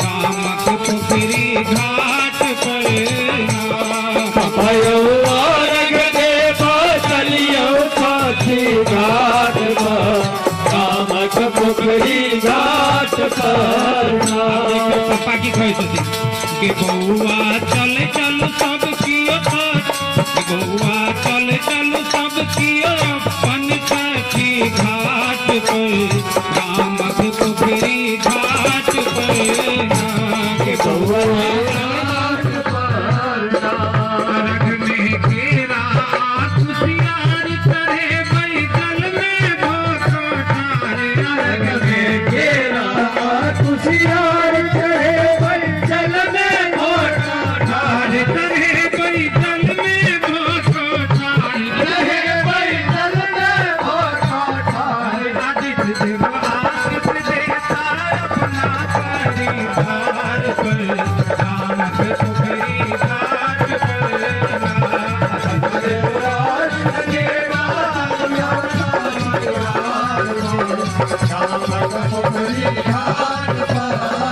राम के पोखरी घाट पर भयो अर्घ देवा चलियो छठी घाट पर राम के पोखरी घाट पर पापा की कहते के बउआ चल चल सब कियो बउआ चल चल सब कियो अपन छठी घाट पर राम के पोखरी घाट पर के बउआ रखने के रात खुशियार करे बैठल में भोसो ठारे रखने के रात खुशियार करे बैठल में भोसो ठारे करे बैठल में भोसो ठारे रहे बैठल में भोसो ठारे आदित्य देव आशीष देता अपना परिवार पर राम के पोखरी घाट पर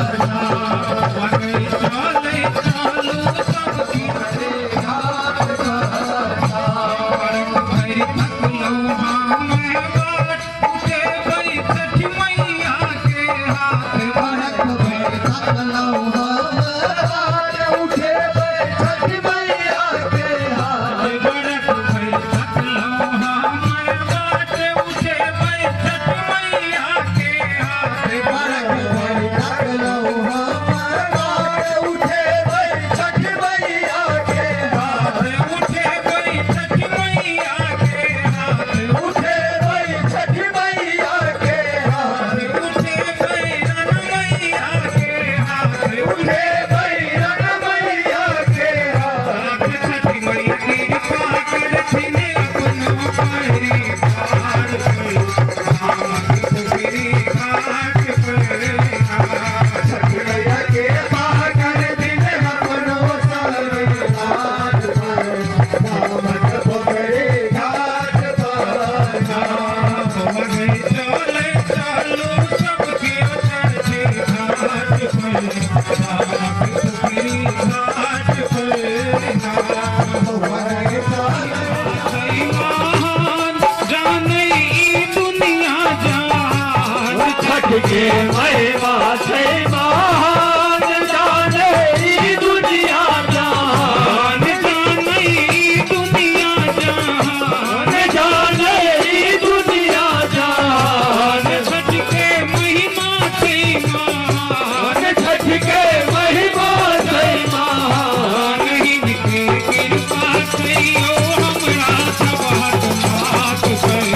के महिमा छै महान जाने ई दुनिया जहान जाने ई दुनिया जहान जाने ई दुनिया जहान छठ के महिमा छै महान छठ के महिमा छै महान इनके कृपा छै ओ हमरा सब हाथ माथ पर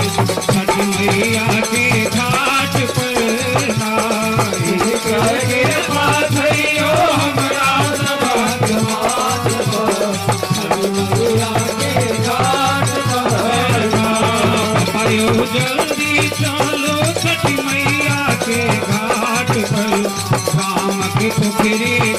छठ मैया के घाट पर जल्दी चलो छठ मैया के घाट पर राम के पोखरी